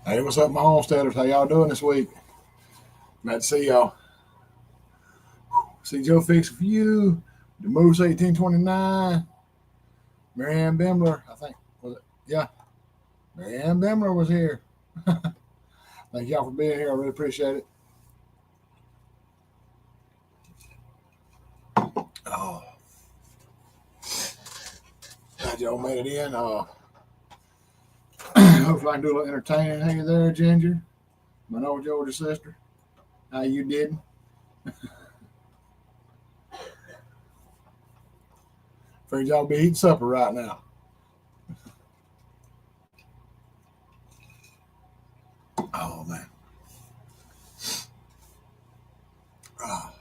Hey, what's up, my homesteaders? How y'all doing this week? Glad to see y'all. See Joe Fix for you. The Moose 1829. Marianne Bimler, I think. Was it? Yeah. Marianne Bimler was here. Thank y'all for being here. I really appreciate it. Oh, glad y'all made it in. Hopefully I can do a little entertaining. Hey there, Ginger. My old Georgia sister. How you did? Figured y'all be eating supper right now. Oh man. Oh,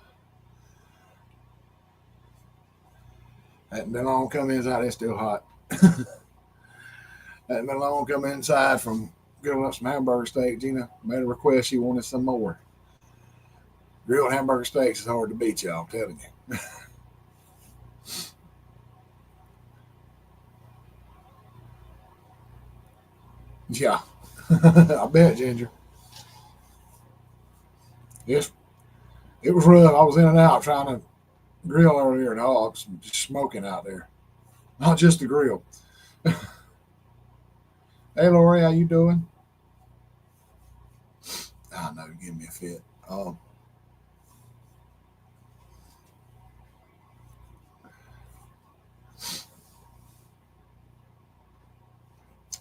hadn't been long coming inside. It's still hot. Hadn't been long coming inside from grilling up some hamburger steaks. Gina made a request. She wanted some more. Grilled hamburger steaks is hard to beat, y'all. I'm telling you. Yeah, I bet, Ginger. Yes, it was rough. I was in and out trying to grill earlier, and oh, it's just smoking out there. Not just the grill. Hey, Lori, how you doing? I know, give me a fit. Um,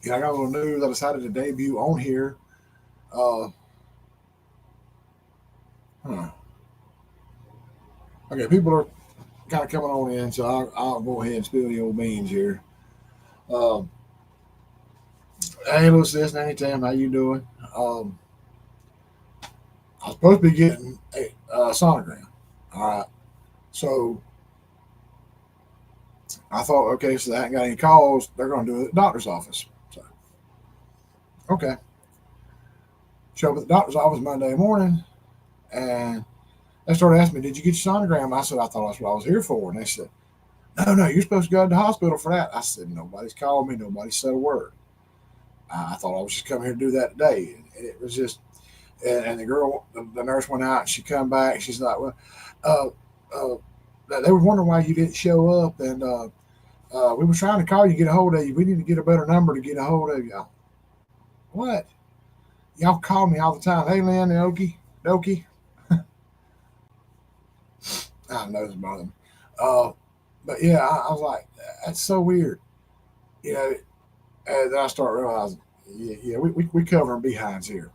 yeah, I got a little news. I decided to debut on here. Uh, huh. Okay, people are kind of coming on in, so I'll go ahead and spill the old beans here. Um, hey, Lucy, anytime, how you doing? Um, I was supposed to be getting a sonogram. All right. So I thought, okay, so they haven't got any calls. They're going to do it at the doctor's office. So, okay. Show up at the doctor's office Monday morning, and they started asking me, did you get your sonogram? I said, I thought that's what I was here for. And they said, no, no, you're supposed to go to the hospital for that. I said, nobody's called me. Nobody said a word. I thought I was just coming here to do that today. And it was just, and the girl, the nurse went out, and she come back. She's like, well, uh, uh, they were wondering why you didn't show up, and we were trying to call you, get a hold of you. We need to get a better number to get a hold of you. What? Y'all call me all the time. Hey, Lynn, Okie, Dokie. I know it's bothering me. Uh, but yeah, I was like, that's so weird. You know, and then I start realizing, yeah, we covering behinds here.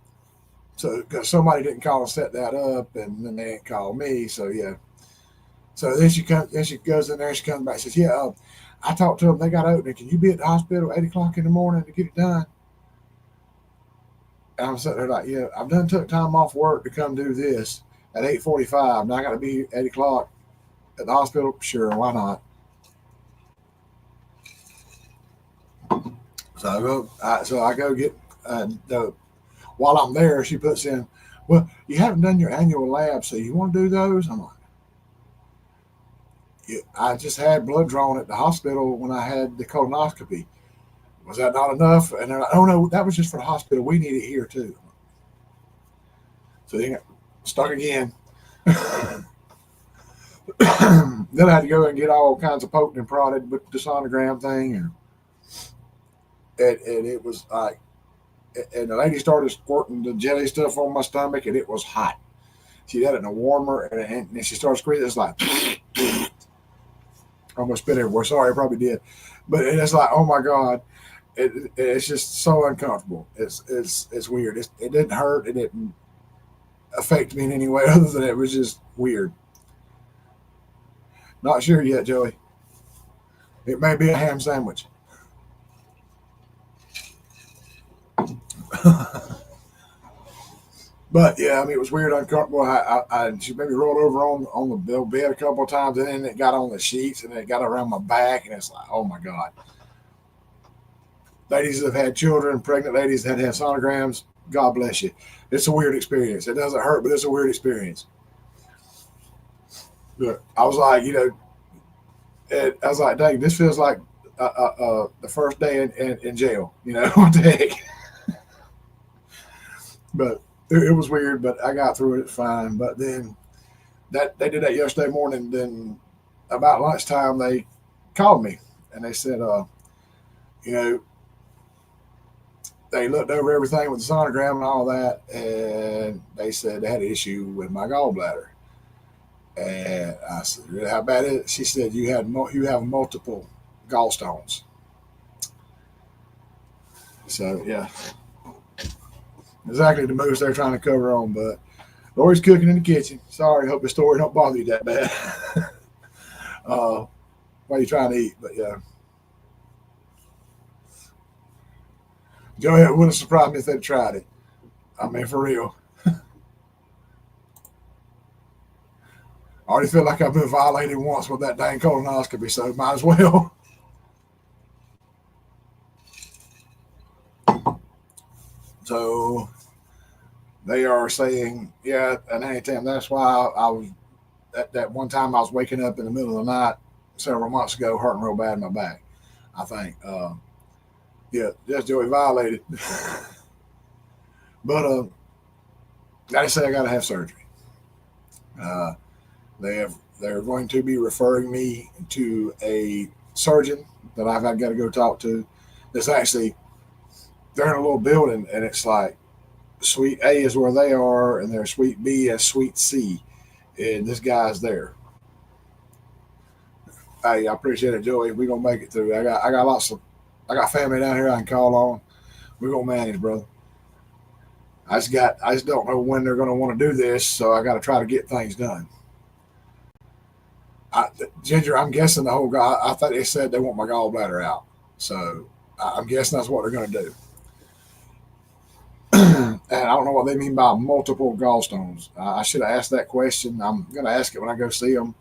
So, because somebody didn't call and set that up, and then they didn't call me. So, yeah. So then she goes in there, she comes back, and says, yeah, I talked to them. They got opening. Can you be at the hospital at 8 o'clock in the morning to get it done? And I'm sitting there like, yeah, I've done took time off work to come do this at 8:45. Now I got to be 8 o'clock at the hospital. Sure, why not? So I go get the while I'm there. She puts in, well, you haven't done your annual lab, so you want to do those? I'm like, yeah, I just had blood drawn at the hospital when I had the colonoscopy. Was that not enough? And they're like, oh no, that was just for the hospital. We need it here too. So they got stuck again. Then I had to go and get all kinds of poked and prodded with the sonogram thing, and it was like, and the lady started squirting the jelly stuff on my stomach, and it was hot. She had it in a warmer, and she started squeezing. It's like I almost spit everywhere. Sorry, I probably did, but it's like, oh my god, it's just so uncomfortable. It's weird. It didn't hurt. It didn't affect me in any way other than it was just weird. Not sure yet, Joey. It may be a ham sandwich. But yeah, I mean, it was weird, uncomfortable. She made me roll over on the bed a couple of times, and then it got on the sheets, and it got around my back, and it's like, oh my god. Ladies that have had children, pregnant ladies that have sonograms, God bless you. It's a weird experience. It doesn't hurt, but it's a weird experience. But I was like, I was like, dang, this feels like the first day in jail. What the heck? But it was weird, but I got through it fine. But then that they did that yesterday morning. Then about lunchtime, they called me and they said, you know, they looked over everything with the sonogram and all that, and they said they had an issue with my gallbladder. And I said, "Really, how bad is it?" She said, you have multiple gallstones." So yeah, exactly the moves they're trying to cover on. But Lori's cooking in the kitchen. Sorry, hope the story don't bother you that bad. uh, while you trying to eat, but yeah, go ahead. It wouldn't surprise me if they tried it. I mean, for real. I already feel like I've been violated once with that dang colonoscopy, so might as well. So they are saying, yeah, and anytime. That's why I was that one time I was waking up in the middle of the night several months ago, hurting real bad in my back. I think, yeah, just Joey violated. But they say I got to have surgery. Uh, they're going to be referring me to a surgeon that I've got to go talk to. That's actually they're in a little building, and it's like Suite A is where they are, and there's Suite B and Suite C, and this guy's there. Hey, I appreciate it, Joey. We're gonna make it through. I got family down here I can call on. We're gonna manage, brother. I just don't know when they're gonna want to do this, so I got to try to get things done. Ginger, I'm guessing the whole guy. I thought they said they want my gallbladder out, so I'm guessing that's what they're gonna do. And I don't know what they mean by multiple gallstones. I should have asked that question. I'm gonna ask it when I go see them.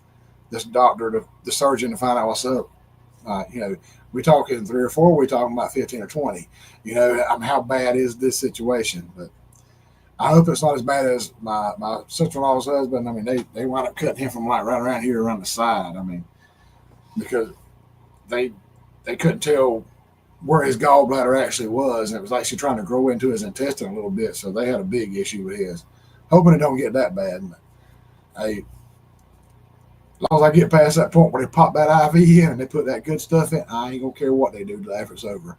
This doctor, the surgeon, to find out what's up. We talking three or four. We talking about 15 or 20. How bad is this situation? But I hope it's not as bad as my sister-in-law's husband. I mean, they wound up cutting him from like right around here, around the side. I mean, because they they couldn't tell where his gallbladder actually was, and it was actually trying to grow into his intestine a little bit. So they had a big issue with his. Hoping it don't get that bad. Hey, as long as I get past that point where they pop that IV in and they put that good stuff in, I ain't gonna care what they do till after it's over.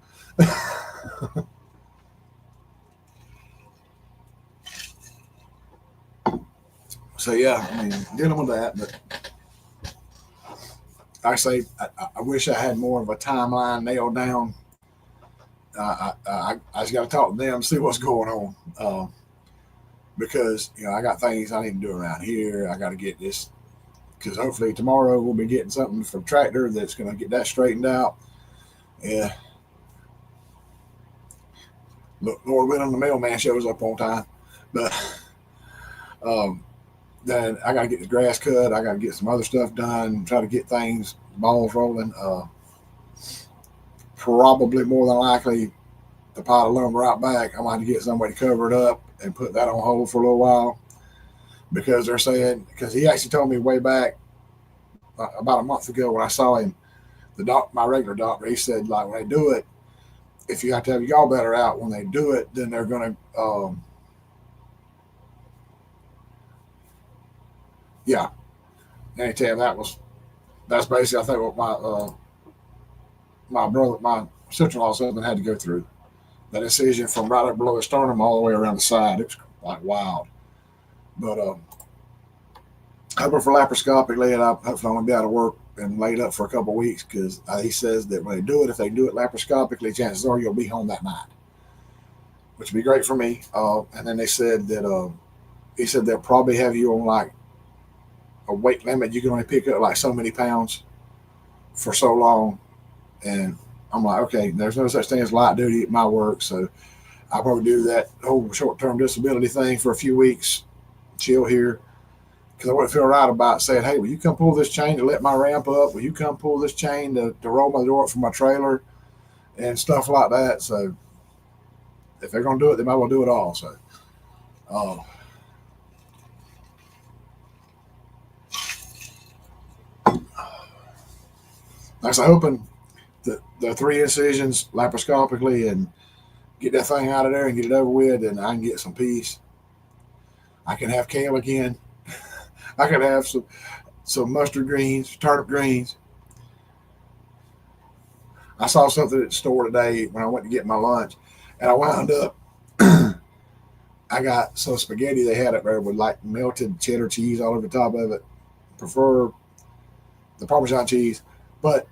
So yeah, I mean, dealing with that, but like I say I wish I had more of a timeline nailed down. I just got to talk to them, see what's going on, because I got things I need to do around here. I got to get this because hopefully tomorrow we'll be getting something from Tractor that's going to get that straightened out. Yeah, look, Lord willing, the mailman shows up on time, but um, then I got to get the grass cut. I got to get some other stuff done. Try to get things balls rolling. Probably more than likely the pile of lumber out back. I'm going to get somebody to cover it up and put that on hold for a little while because they're saying because he actually told me way back about a month ago when I saw him, my regular doctor, he said like when they do it, if you have to have your gallbladder out when they do it, then they're going to yeah. Anytime that's basically I think what my sister-in-law's husband had to go through that incision from right up below the sternum all the way around the side. It was like wild, but hoping for laparoscopically, and I hopefully I'm gonna be able to work and laid up for a couple of weeks because he says that when they do it, if they do it laparoscopically, chances are you'll be home that night, which would be great for me. And then they said that he said they'll probably have you on like a weight limit. You can only pick up like so many pounds for so long, and I'm like, okay, there's no such thing as light duty at my work, so I'll probably do that whole short-term disability thing for a few weeks, chill here, because I wouldn't feel right about saying, hey, will you come pull this chain to let my ramp up? Will you come pull this chain to roll my door up for my trailer and stuff like that? So if they're going to do it, they might well do it all. So, uh, like I was hoping the three incisions laparoscopically and get that thing out of there and get it over with, and I can get some peace. I can have kale again. I can have some mustard greens, turnip greens. I saw something at the store today when I went to get my lunch, and I wound up. I got some spaghetti they had up there with like melted cheddar cheese all over the top of it. Prefer the Parmesan cheese, but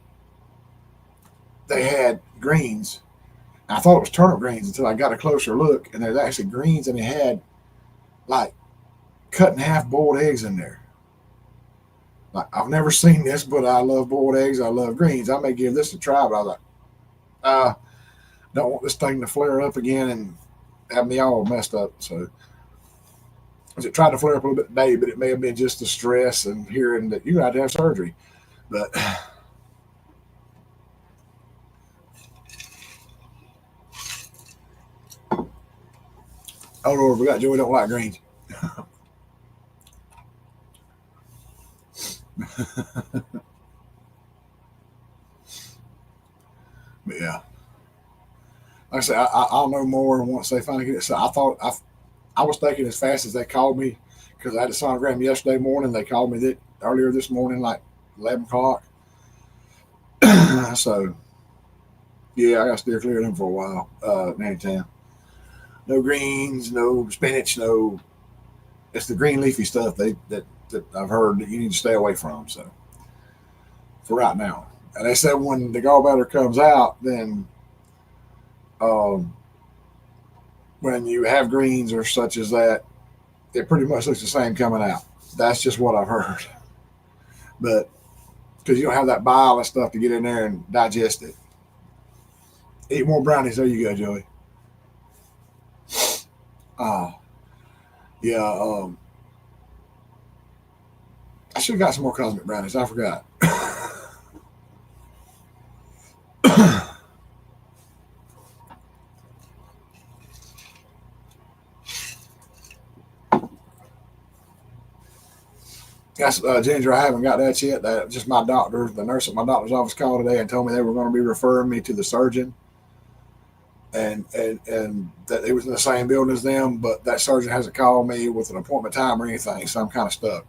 they had greens. I thought it was turnip greens until I got a closer look, and there's actually greens, and it had like cut in half boiled eggs in there. Like I've never seen this, but I love boiled eggs. I love greens. I may give this a try, but I was like, uh, don't want this thing to flare up again and have me all messed up. So it tried to flare up a little bit today, but it may have been just the stress and hearing that you got to have surgery. But oh Lord, we got Joey don't like greens. But yeah, like I said, I'll know more once they finally get it. So I was thinking as fast as they called me because I had a sonogram yesterday morning. They called me earlier this morning, like 11 o'clock. So yeah, I got to steer clear of them for a while. Anytime. No greens, no spinach, no. It's the green leafy stuff that I've heard that you need to stay away from. So for right now, and they said when the gallbladder comes out, then um, when you have greens or such as that, it pretty much looks the same coming out. That's just what I've heard. But because you don't have that bile and stuff to get in there and digest it. Eat more brownies. There you go, Joey. Uh, yeah, I should have got some more cosmic brownies. I forgot. That's Ginger. I haven't got that yet. That just my doctor, the nurse at my doctor's office called today and told me they were going to be referring me to the surgeon, and that it was in the same building as them. But that surgeon hasn't called me with an appointment time or anything, so I'm kind of stuck.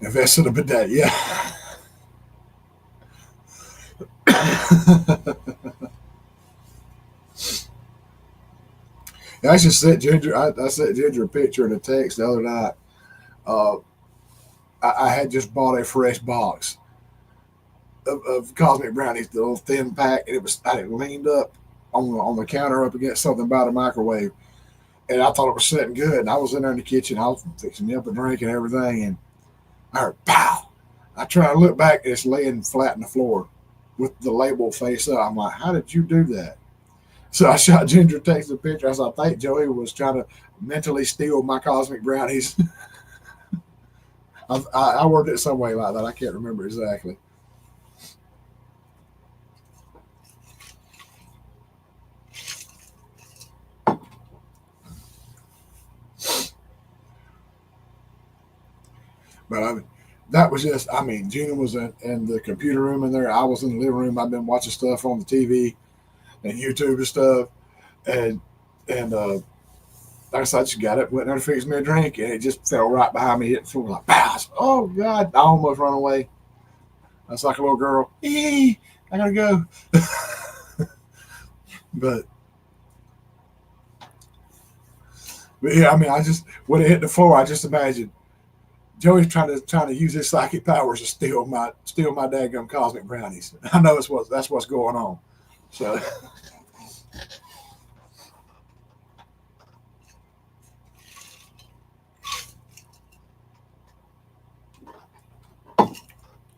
Invested a bidet, yeah. I just sent Ginger. I sent Ginger a picture in a text the other night. Uh, I had just bought a fresh box of cosmic brownies, the little thin pack, and I had leaned up on the counter up against something by the microwave, and I thought it was sitting good. And I was in there in the kitchen, I was fixing me up a drink and everything, and I heard pow. I try to look back, and it's laying flat in the floor with the label face up. I'm like, how did you do that? So I shot Ginger, texted the picture. I said, I think Joey was trying to mentally steal my cosmic brownies. I worked it some way like that. I can't remember exactly. But I mean, that was just, I mean, Gina was in the computer room in there. I was in the living room. I've been watching stuff on the TV and YouTube and stuff. And like I said, I just got it, went there to fix me a drink, and it just fell right behind me, hit the floor like, pow. Oh, God. I almost run away. I was like a little girl. I gotta go. but, but yeah, I mean, I just, when it hit the floor, I just imagined Joey's trying to use his psychic powers to steal my daggum cosmic brownies. I know that's what's going on. So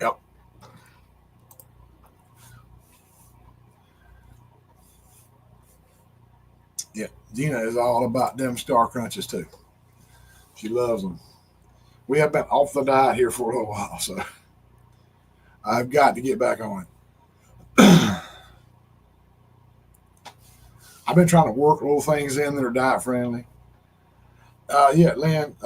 yep. Yeah. Gina is all about them star crunches too. She loves them. We have been off the diet here for a little while, so I've got to get back on it. I've been trying to work little things in that are diet friendly. Yeah, Lynn,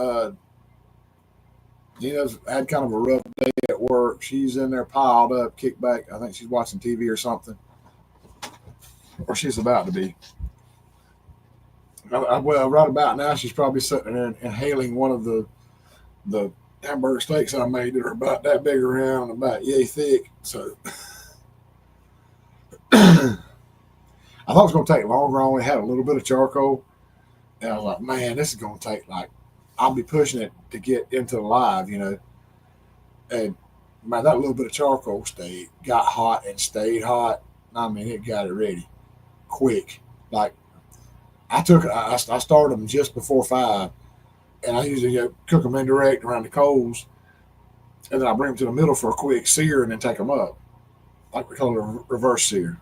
Gina's had kind of a rough day at work. She's in there piled up, kicked back. I think she's watching TV or something. or she's about to be. Well, right about now, she's probably sitting there inhaling one of the hamburger steaks I made that are about that big around, about yay thick. So I thought it was going to take longer. I only had a little bit of charcoal, and I was like, man, this is going to take like I'll be pushing it to get into the live, And man, that little bit of charcoal got hot and stayed hot. I mean, it got it ready quick. Like I started them just before 5, and I usually cook them indirect around the coals, and then I bring them to the middle for a quick sear, and then take them up, like we call it a reverse sear.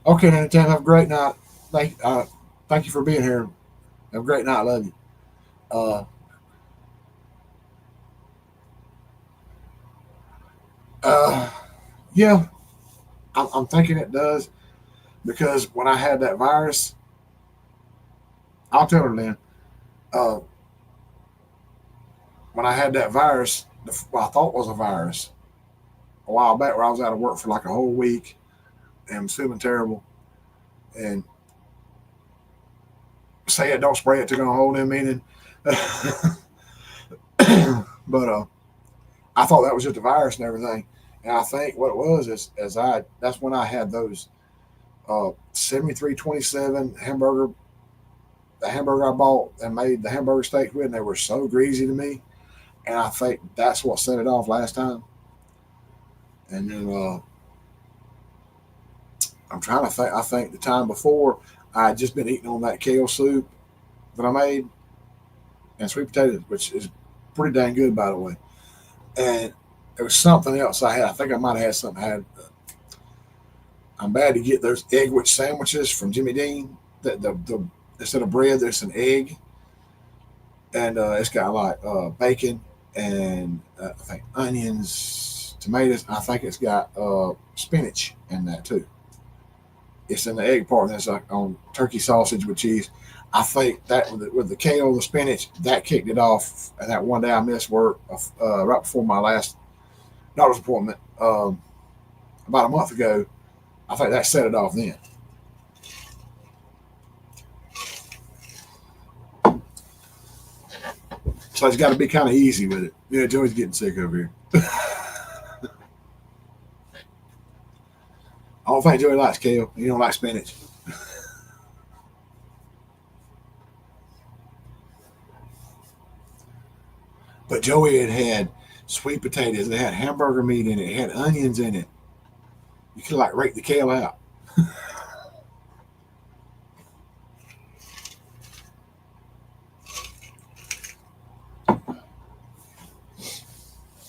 Okay, then, Tim, have a great night. Thank you for being here. Have a great night. Love you. Uh, uh, yeah, I'm thinking it does because when I had that virus, I'll tell her then. Uh, when I had that virus, what I thought was a virus a while back, where I was out of work for like a whole week and was feeling terrible, and say it, don't spray it, took on a whole new meaning. But I thought that was just a virus and everything. And I think what it was is that's when I had those 7327 the hamburger I bought and made the hamburger steaks with, and they were so greasy to me. And I think that's what set it off last time. And then I'm trying to think. I think the time before I had just been eating on that kale soup that I made and sweet potatoes, which is pretty dang good, by the way. And there was something else I had. I think I might have had something. I'm bad to get those egg which sandwiches from Jimmy Dean. The instead of bread, there's an egg, and it's got like bacon and I think onions, tomatoes. I think it's got spinach in that too. It's in the egg part, and it's like on turkey sausage with cheese. I think that with the kale, the spinach, that kicked it off. And that one day I missed work right before my last doctor's appointment about a month ago. I think that set it off then. So it's got to be kind of easy with it. Yeah, Joey's getting sick over here. I don't think Joey likes kale. He don't like spinach. But Joey had sweet potatoes. It had hamburger meat in it. It had onions in it. You could like rake the kale out.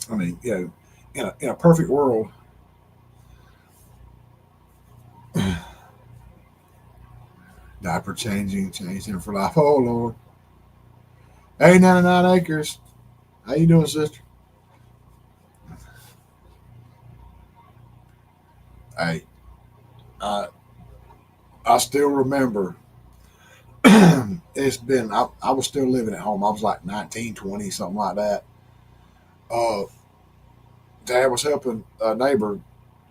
I mean, in a perfect world, diaper changing for life. Oh Lord. Hey, 99 acres. How you doing, sister? Hey, I I still remember. I was still living at home. I was like 19, 20, something like that. Uh, Dad was helping a neighbor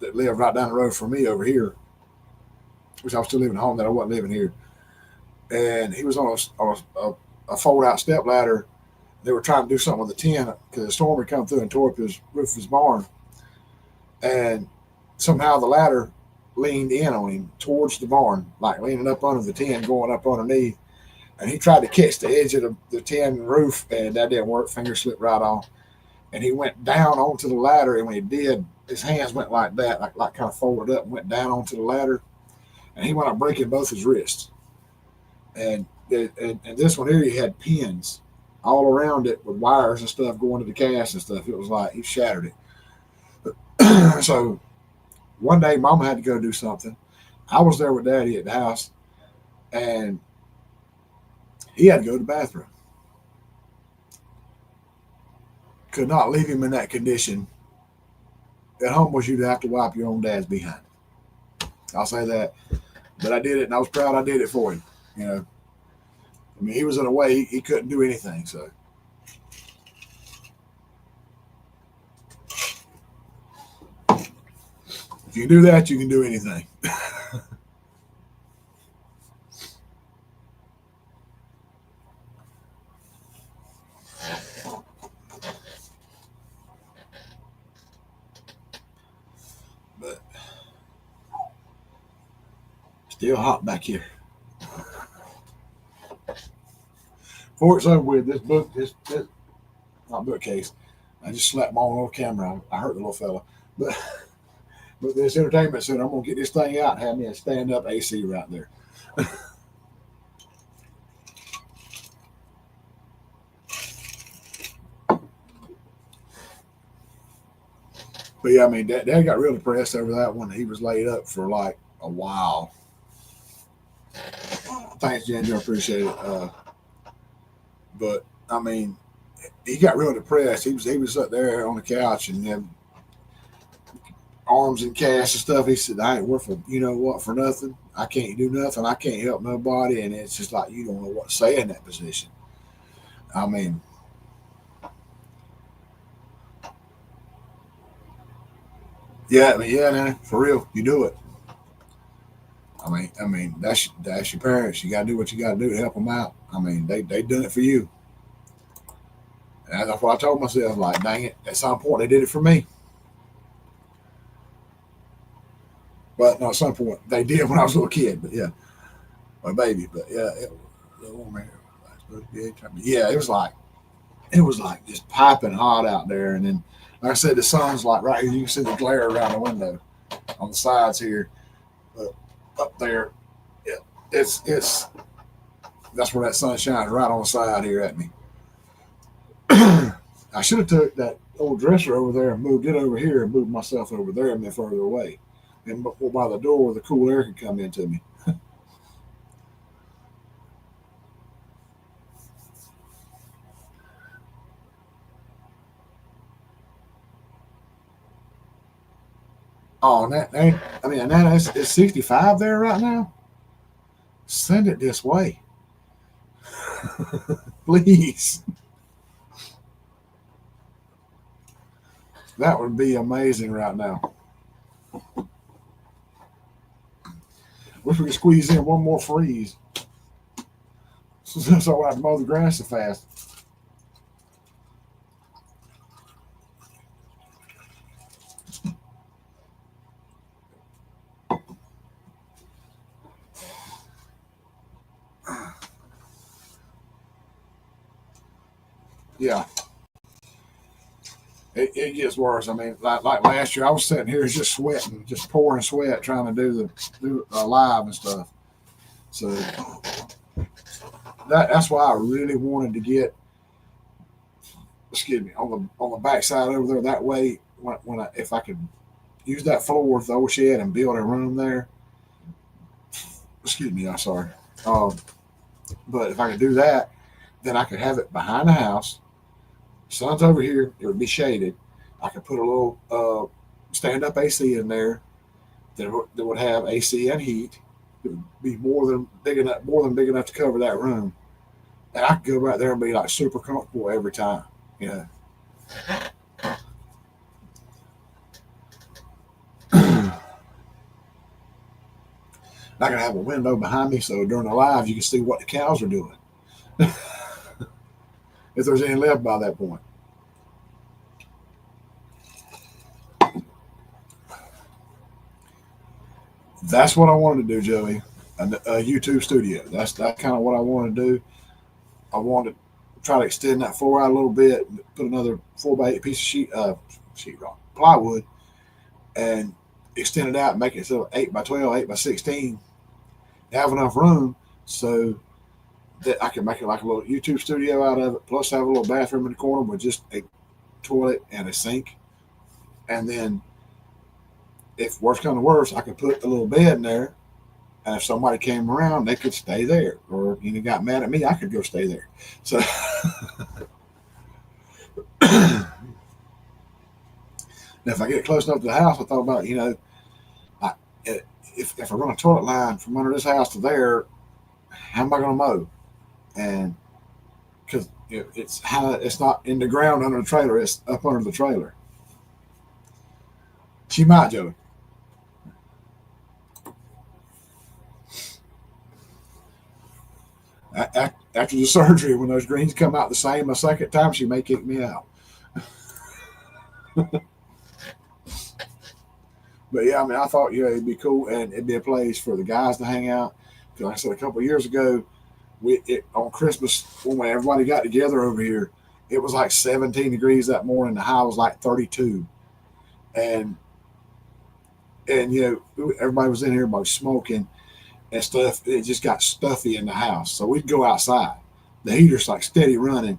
that lived right down the road from me over here, which I was still living at home. That I wasn't living here, and he was on a fold out step ladder. They were trying to do something with the tin because the storm had come through and tore up his roof of his barn, and somehow the ladder leaned in on him towards the barn, like leaning up under the tin, going up underneath. And he tried to catch the edge of the tin roof, and that didn't work. Finger slipped right off, and he went down onto the ladder. And when he did, his hands went like that, like kind of folded up, and went down onto the ladder, and he went up breaking both his wrists. And this one here, he had pins all around it with wires and stuff going to the cast and stuff. It was like he shattered it. So one day, Mama had to go do something. I was there with Daddy at the house, and he had to go to the bathroom. Could not leave him in that condition. It humbles you to have to wipe your own dad's behind. I'll say that. But I did it, and I was proud I did it for him. You know, I mean, he was in a way he couldn't do anything. So, If you can do that, you can do anything. But still hot back here. Before it's over with, this book, this not bookcase. I just slapped my own little camera. I hurt the little fella. But this entertainment center, I'm gonna get this thing out and have me a stand up AC right there. But yeah, I mean, Dad got real depressed over that one. He was laid up for like a while. Thanks, Ginger. I appreciate it. But I mean, he got real depressed. He was up there on the couch and had arms and casts and stuff. He said, "I ain't worth for what for nothing. I can't do nothing. I can't help nobody." And it's just like you don't know what to say in that position. I mean, yeah, man, for real, you do it. I mean, that's your parents. You gotta do what you gotta do to help them out. I mean, they done it for you. And that's what I told myself. Like, dang it, at some point they did it for me. But no, at some point they did when I was a little kid. But yeah, my baby. But yeah, yeah, it was like just piping hot out there. And then, like I said, the sun's like right here. You can see the glare around the window on the sides here, up there. Yeah, it's that's where that sun shines right on the side here at me. I should have took that old dresser over there and moved it over here and moved myself over there and then further away, and by the door where the cool air could come into me. Oh, and I mean, and that is 65 there right now. Send it this way, please. That would be amazing right now. Wish we could squeeze in one more freeze so I can mow the grass so fast. Yeah, it gets worse. I mean, like last year, I was sitting here just sweating, just pouring sweat, trying to do live and stuff. So that's why I really wanted to get, excuse me, on the back side over there. That way, if I could use that floor with the old shed and build a room there. Excuse me, I'm sorry. Um, but if I could do that, then I could have it behind the house. Sun's over here; it would be shaded. I could put a little stand-up AC in there that would have AC and heat. It would be more than big enough to cover that room, and I could go right there and be like super comfortable every time. You know, I can have a window behind me so during the live you can see what the cows are doing if there's any left by that point. That's what I wanted to do, Joey. A YouTube studio. That's kind of what I wanted to do. I wanted to try to extend that floor out a little bit, put another 4x8 piece of sheetrock, plywood, and extend it out and make it so 8x12, 8x16. Have enough room so that I can make it like a little YouTube studio out of it. Plus, have a little bathroom in the corner with just a toilet and a sink. And then, if worse comes to worse, I could put a little bed in there. And if somebody came around, they could stay there. Or got mad at me, I could go stay there. So, now if I get close enough to the house, I thought about I, if I run a toilet line from under this house to there, how am I going to mow? And because it's not in the ground under the trailer, it's up under the trailer. She might, Joey. After the surgery, when those greens come out the same a second time, she may kick me out. But yeah, I mean, I thought it'd be cool and it'd be a place for the guys to hang out. Because like I said, a couple of years ago, on Christmas when everybody got together over here, it was like 17 degrees that morning. The high was like 32, and everybody was in here by smoking and stuff. It just got stuffy in the house, so we'd go outside. The heater's like steady running,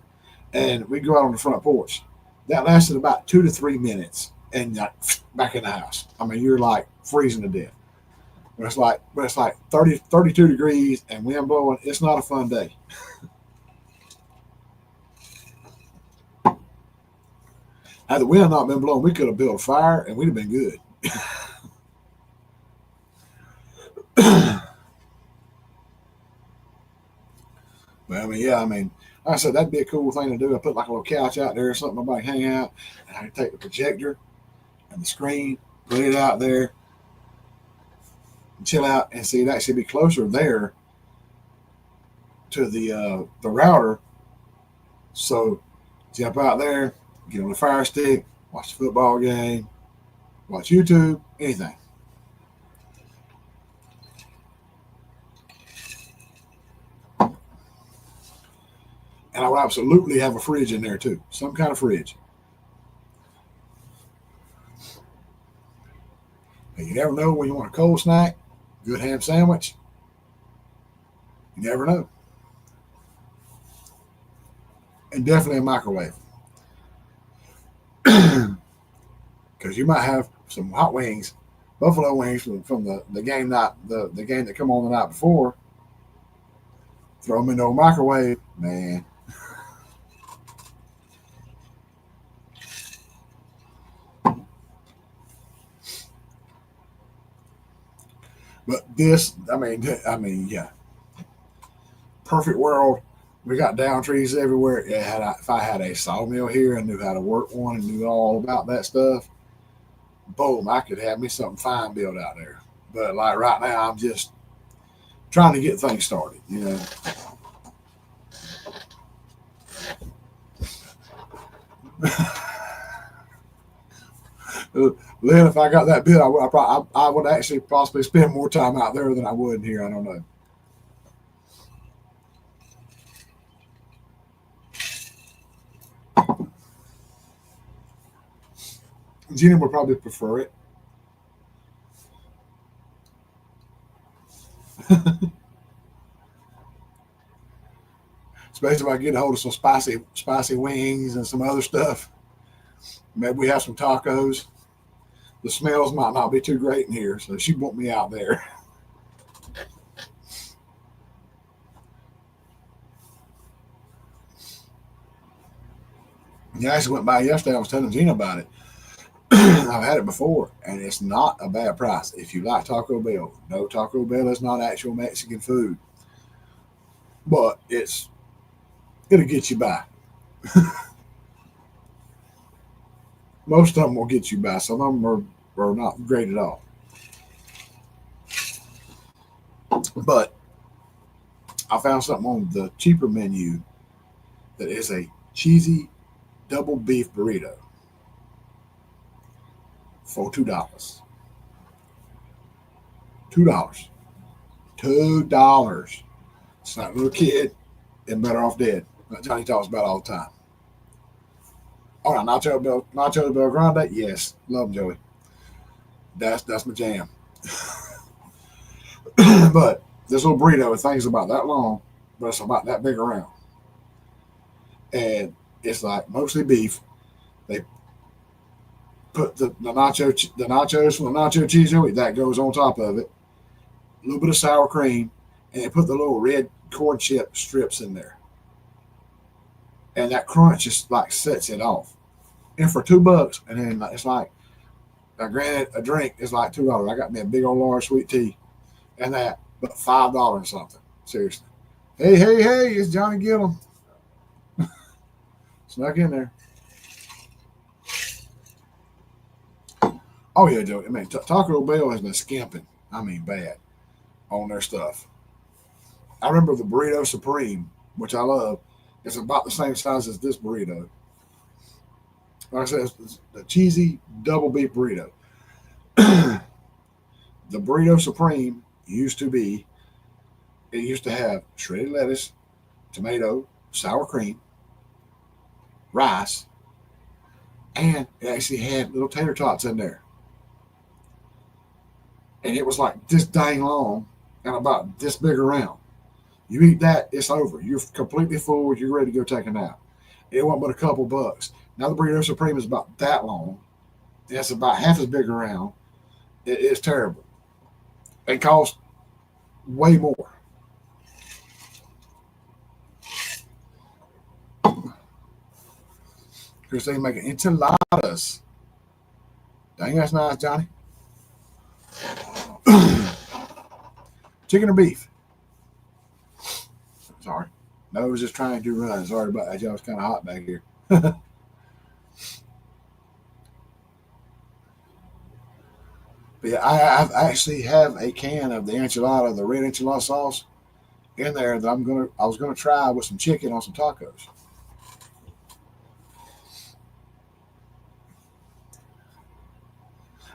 and we'd go out on the front porch. That lasted about 2 to 3 minutes, and back in the house. I mean, you're like freezing to death. But it's like 30, 32 degrees and wind blowing. It's not a fun day. Had the wind not been blowing, we could have built a fire and we'd have been good. But I mean, yeah, I mean, like I said, that'd be a cool thing to do. I put like a little couch out there or something, everybody hang out, and I can take the projector and the screen, put it out there, and chill out, and see, it'd actually be closer there to the router. So jump out there, get on the fire stick, watch the football game, watch YouTube, anything. And I would absolutely have a fridge in there too, some kind of fridge. And you never know when you want a cold snack, good ham sandwich. You never know. And definitely a microwave. Because you might have some hot wings, buffalo wings from the game night, the game that come on the night before. Throw them in the microwave, man. But this, yeah, perfect world. We got down trees everywhere. If I had a sawmill here and knew how to work one and knew all about that stuff, boom, I could have me something fine built out there. But like right now, I'm just trying to get things started. Then if I got that bid, I would actually possibly spend more time out there than I would in here. I don't know. Gina would probably prefer it. Especially if I get a hold of some spicy wings and some other stuff. Maybe we have some tacos. The smells might not be too great in here, so she want me out there. Yeah, I actually went by yesterday. I was telling Gina about it. I've had it before, and it's not a bad price. If you like Taco Bell, no, Taco Bell is not actual Mexican food, but it'll get you by. Most of them will get you by. Some of them are not great at all. But I found something on the cheaper menu that is a cheesy double beef burrito for $2. $2. $2. It's not a little kid and better off dead. Like Johnny talks about all the time. Oh, Nacho Bel Grande, yes, love them, Joey. That's my jam. But this little burrito, thing's about that long, but it's about that big around, and it's like mostly beef. They put the nachos from the nacho cheese that goes on top of it. A little bit of sour cream, and they put the little red corn chip strips in there, and that crunch just like sets it off. And for $2, and then it's like, granted, a drink is like $2. I got me a big old large sweet tea, and that, but $5 something. Seriously. Hey, hey, hey! It's Johnny Gillum. Snuck in there. Oh yeah, Joe. I mean, Taco Bell has been skimping. I mean, bad on their stuff. I remember the burrito supreme, which I love. It's about the same size as this burrito. Like I said, it's the cheesy double beef burrito. The burrito supreme used to be. It used to have shredded lettuce, tomato, sour cream, rice, and it actually had little tater tots in there. And it was like this dang long and about this big around. You eat that, it's over. You're completely full. You're ready to go take a nap. It wasn't but a couple bucks. Now the burrito supreme is about that long. And it's about half as big around. It's terrible. It costs way more. Christine making enchiladas. Dang, that's nice, Johnny. Chicken or beef? Sorry. No, I was just trying to run. Sorry about that. Y'all, was kind of hot back here. But yeah, I actually have a can of the enchilada, the red enchilada sauce in there that I was gonna try with some chicken on some tacos.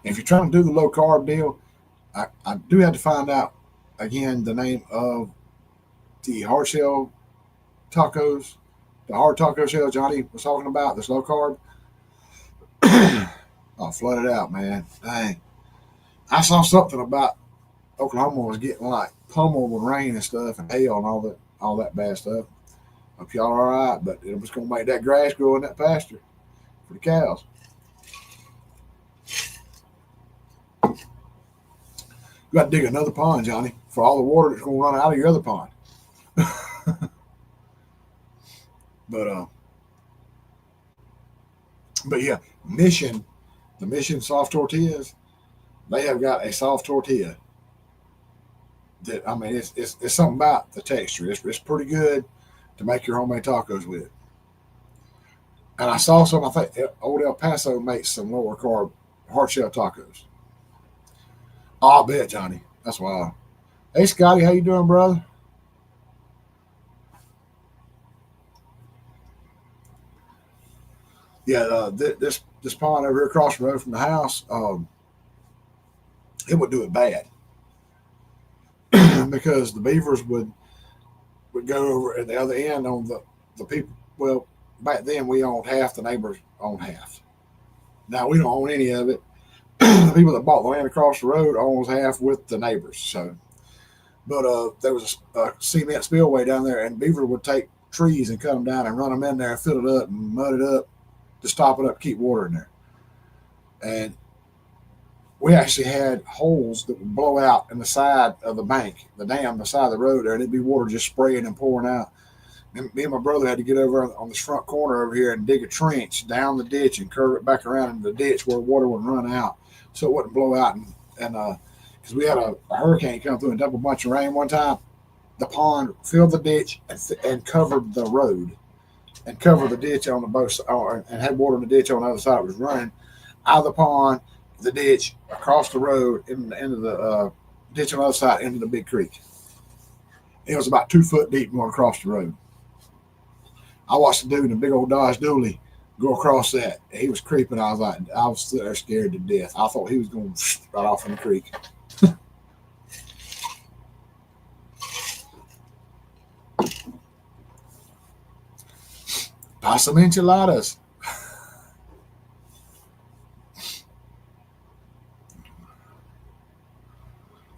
And if you're trying to do the low carb deal, I do have to find out again the name of the hard shell tacos, the hard taco shell Johnny was talking about, this low carb. Oh, flooded out, man. Dang. I saw something about Oklahoma was getting like pummeled with rain and stuff and hail and all that bad stuff. Hope y'all are all right, but it was gonna make that grass grow in that pasture for the cows. You got to dig another pond, Johnny, for all the water that's gonna run out of your other pond. But but yeah, Mission, the Mission soft tortillas, they have got a soft tortilla that I mean it's something about the texture. It's pretty good to make your homemade tacos with. And I saw some. I think old El Paso makes some lower carb hard shell tacos. Oh, I bet, Johnny. That's wild. Hey, Scotty, how you doing, brother? Yeah, this pond over here across the road from the house, it would do it bad because the beavers would go over at the other end on the people. Well, back then we owned half, the neighbors owned half. Now we don't own any of it. The people that bought the land across the road owns half with the neighbors. So, but there was a cement spillway down there, and beaver would take trees and cut them down and run them in there and fill it up and mud it up to stop it up, keep water in there. And we actually had holes that would blow out in the side of the bank, the dam, the side of the road there, and it'd be water just spraying and pouring out. And me and my brother had to get over on this front corner over here and dig a trench down the ditch and curve it back around into the ditch where water would run out, so it wouldn't blow out. And because we had a hurricane come through and dump a bunch of rain one time, the pond filled the ditch and covered the road and covered the ditch on the both and had water in the ditch on the other side. It was running out of the pond, the ditch, across the road, into the ditch on the other side, into the big creek. It was about 2 foot deep going across the road. I watched the dude in a big old Dodge Dually go across that. He was creeping. I was sitting there scared to death. I thought he was going right off in the creek. Buy some enchiladas.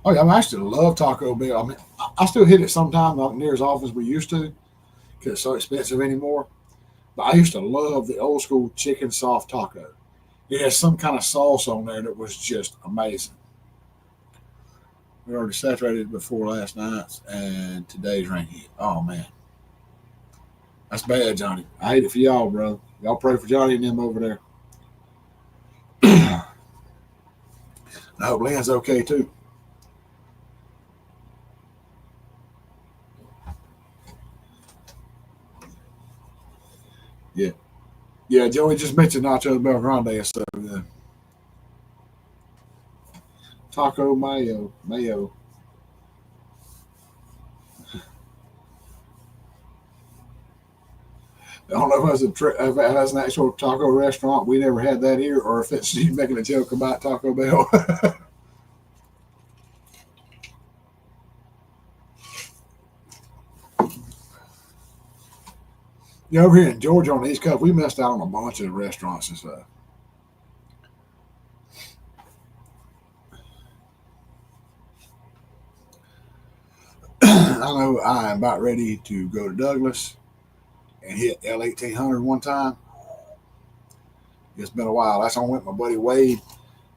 Oh yeah, I still love Taco Bell. I mean, I still hit it sometimes, not near as often as we used to, because it's so expensive anymore. But I used to love the old school chicken soft taco. It had some kind of sauce on there that was just amazing. We already saturated it before last night's, and today's rain hit. Oh man, that's bad, Johnny. I hate it for y'all, bro. Y'all pray for Johnny and them over there. I hope Lynn's okay too. Yeah, yeah. Joey just mentioned Nacho Bel Grande, so taco mayo, mayo. I don't know if that's an actual taco restaurant. We never had that here, or if it's you making a joke about Taco Bell. Over here in Georgia on the East Coast, we missed out on a bunch of restaurants and stuff. I know I am about ready to go to Douglas and hit L 1800 one time. It's been a while. That's when I went. My buddy Wade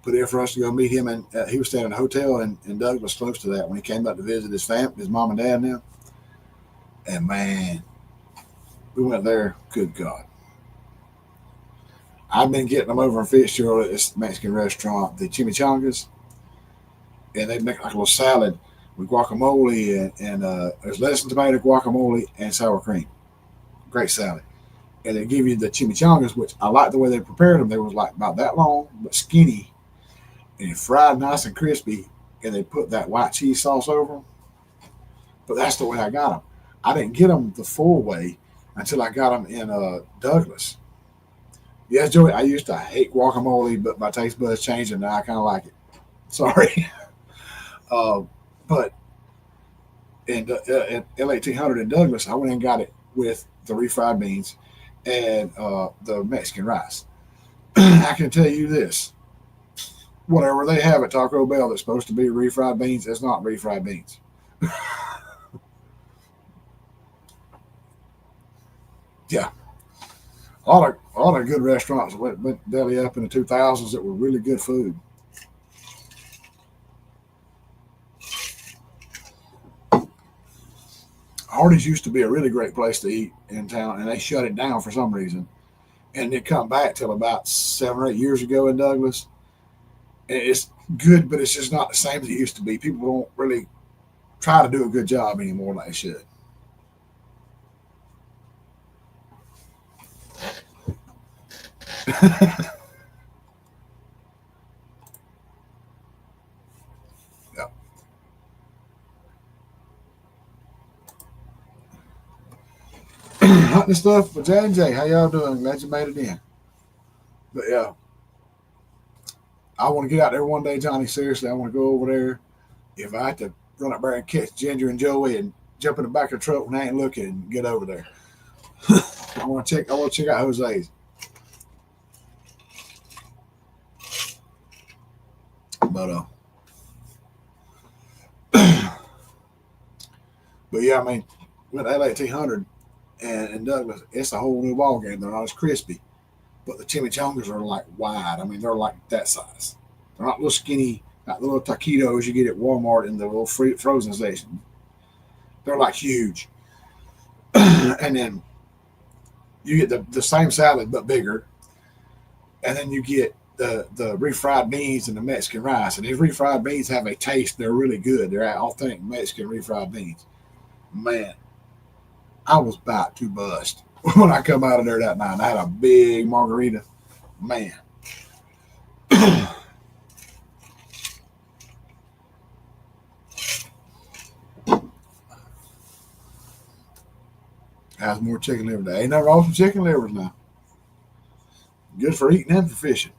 put in for us to go meet him, and he was staying in a hotel in Douglas, close to that. When he came up to visit his mom and dad now, and man, we went there. Good God, I've been getting them over in Fitzgerald at this Mexican restaurant, the chimichangas, and they make like a little salad with guacamole and there's lettuce and tomato, guacamole, and sour cream. Great salad. And they give you the chimichangas, which I like the way they prepared them. They was like about that long, but skinny, and fried nice and crispy. And they put that white cheese sauce over them. But that's the way I got them. I didn't get them the full way until I got them in Douglas. Yes, Joey, I used to hate guacamole, but my taste buds changed and now I kind of like it. Sorry. uh, but in L 1800 in Douglas, I went and got it with the refried beans and the Mexican rice. I can tell you this: whatever they have at Taco Bell that's supposed to be refried beans, it's not refried beans. Yeah, a lot of good restaurants went belly up in the 2000s that were really good food. Hardee's used to be a really great place to eat in town, and they shut it down for some reason. And it come back till about 7 or 8 years ago in Douglas. And it's good, but it's just not the same as it used to be. People don't really try to do a good job anymore like they should. Yeah. Hunting stuff with J and J. How y'all doing? Glad you made it in. But yeah, I want to get out there one day, Johnny. Seriously, I want to go over there. If I had to run up there and catch Ginger and Joey and jump in the back of the truck when I ain't looking and get over there. I want to check. I want to check out Jose's. But but yeah, I mean, with L 1800 and Douglas, it's a whole new ball game. They're not as crispy, but the chimichangas are like wide. I mean, they're like that size. They're not little skinny, like little taquitos you get at Walmart in the little frozen station. They're like huge. And then you get the same salad but bigger, and then you get the refried beans and the Mexican rice. And these refried beans have a taste. They're really good. They're authentic Mexican refried beans. Man, I was about to bust when I come out of there that night. I had a big margarita. Man. Has more chicken liver today. Ain't nothing wrong with chicken livers now. Good for eating and for fishing.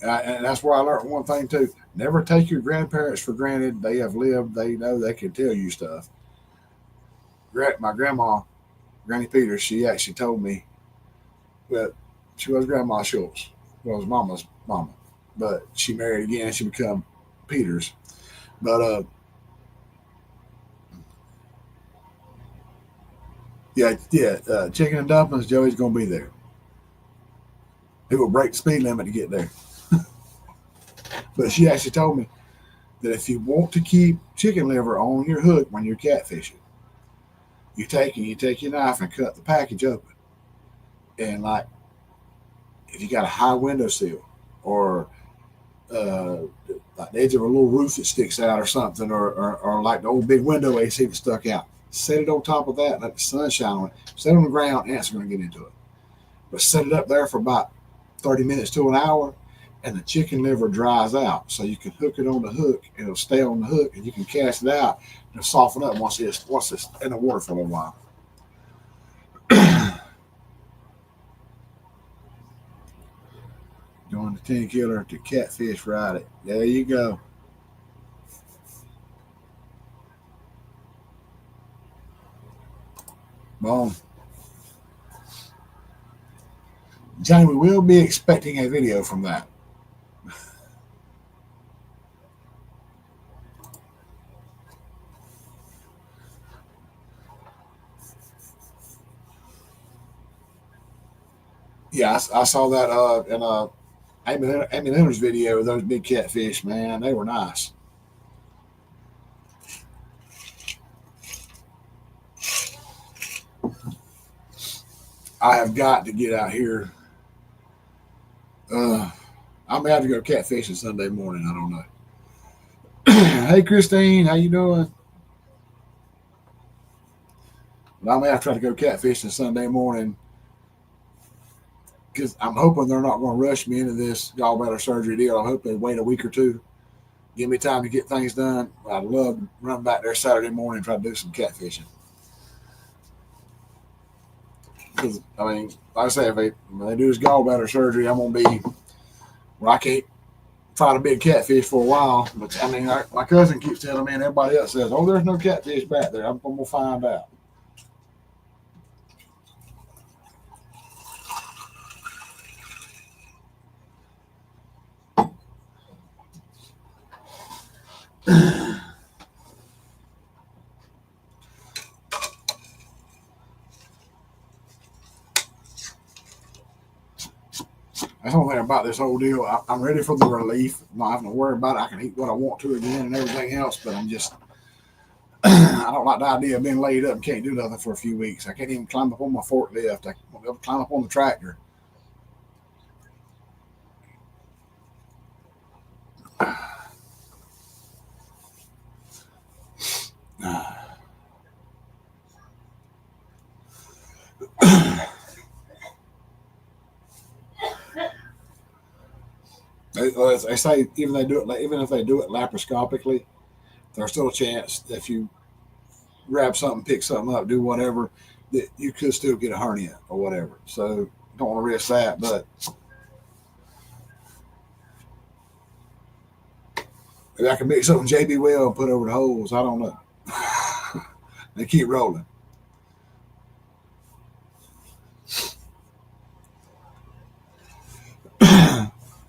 And that's where I learned one thing too. Never take your grandparents for granted. They have lived. They know they can tell you stuff. My grandma, Granny Peters, she actually told me that she was Grandma Schultz. Well, it was Mama's mama, but she married again. She become Peters. But yeah, chicken and dumplings. Joey's gonna be there. He will break the speed limit to get there. But she actually told me that if you want to keep chicken liver on your hook when you're catfishing, you take your knife and cut the package open. And like if you got a high windowsill or uh, like the edge of a little roof that sticks out or something, or like the old big window AC that stuck out, set it on top of that, let the sun shine on it. Set it on the ground, ants are going to get into it. but set it up there for about 30 minutes to an hour, and the chicken liver dries out. So you can hook it on the hook, and it'll stay on the hook, and you can cast it out, and it'll soften up once it's in the water for a little while. Going to 10 killer to catfish ride it. There you go. Boom. Johnny, we will be expecting a video from that. Yeah, I saw that in Amy Leonard's video of those big catfish, man. They were nice. I have got to get out here. I may have to go catfishing Sunday morning. I don't know. Hey, Christine, how you doing? But I may have to try to go catfishing Sunday morning because I'm hoping they're not going to rush me into this gallbladder surgery deal. I hope they wait a week or two, give me time to get things done. I'd love to run back there Saturday morning and try to do some catfishing. Because, I mean, like I say, when they do this gallbladder surgery, I'm going to be where I can't find a big catfish for a while. But, I mean, my cousin keeps telling me, and everybody else says, oh, there's no catfish back there. I'm going to find out. That's the only thing about this whole deal. I'm ready for the relief. I'm not having to worry about it. I can eat what I want to again and everything else, but I'm just, I don't like the idea of being laid up and can't do nothing for a few weeks. I can't even climb up on my forklift. I can't climb up on the tractor. They say even if they do it laparoscopically, there's still a chance that if you grab something, pick something up, do whatever, that you could still get a hernia or whatever. So don't want to risk that. But maybe I can mix something JB Well and put over the holes. I don't know. They keep rolling.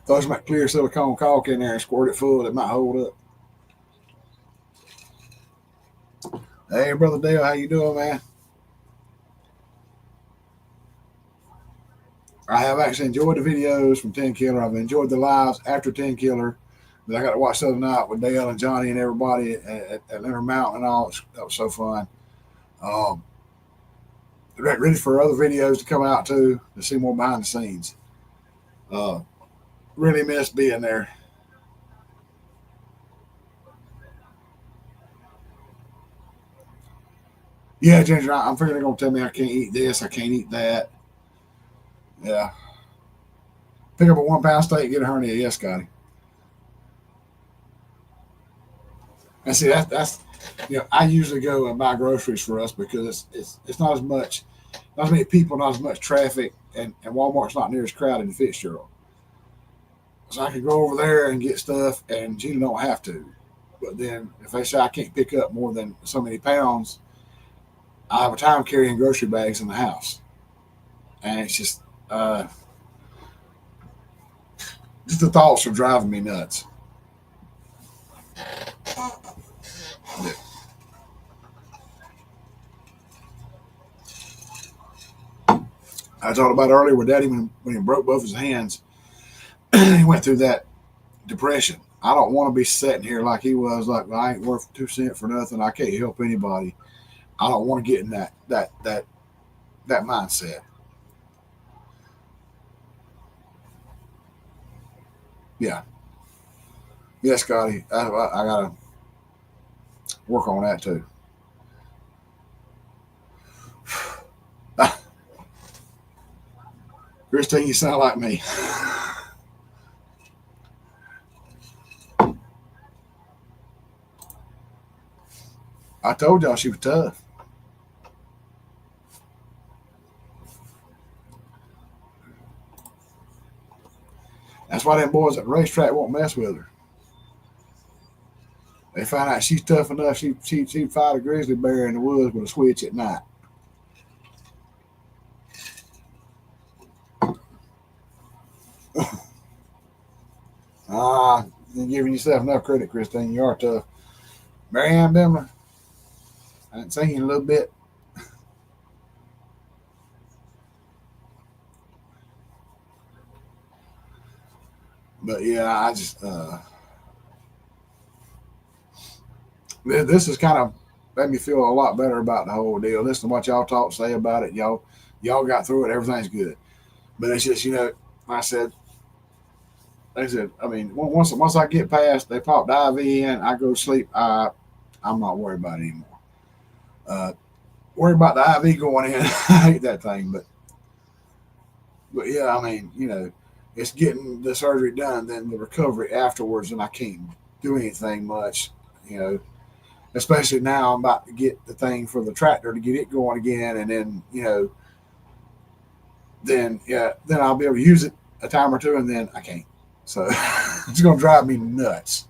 Throw some clear silicone caulk in there and squirt it full. It might hold up. Hey, brother Dale, how you doing, man? I have actually enjoyed the videos from 10 Killer. I've enjoyed the lives after 10 Killer that I got to watch the other night with Dale and Johnny and everybody at Leonard Mountain and all. That was so fun. Um, ready for other videos to come out too to see more behind the scenes. Really miss being there. Yeah, Ginger, I'm figuring they're going to tell me I can't eat this, I can't eat that. Yeah. Pick up a 1 pound steak, get a hernia. Yes, Scotty. And see, that's I usually go and buy groceries for us because it's not as much, not as many people, not as much traffic, and Walmart's not near as crowded in Fitzgerald. So I can go over there and get stuff, and Gina don't have to. But then if they say I can't pick up more than so many pounds, I have a time carrying grocery bags in the house, and it's just the thoughts are driving me nuts. Yeah. I talked about earlier with Daddy when he broke both his hands. He went through that depression. I don't want to be sitting here like he was, like, well, I ain't worth 2 cents for nothing. I can't help anybody. I don't want to get in that mindset. Yeah, yeah, Scotty. I gotta work on that too. Christine, you sound like me. I told y'all she was tough. That's why them boys at the racetrack won't mess with her. They find out she's tough enough. She'd fight a grizzly bear in the woods with a switch at night. Ah, you're giving yourself enough credit, Christine. You are tough. Marianne Bimler, I haven't seen you in a little bit. But yeah, I just this has kind of made me feel a lot better about the whole deal. Listen to what y'all talk say about it. Y'all got through it. Everything's good. But it's just I said I mean once I get past they pop the IV in, I go to sleep. I'm not worried about it anymore. Worried about the IV going in. I hate that thing, but yeah, I mean it's getting the surgery done, then the recovery afterwards, and I can't do anything much. You know, especially now I'm about to get the thing for the tractor to get it going again, and then then I'll be able to use it a time or two, and then I can't. So it's gonna drive me nuts.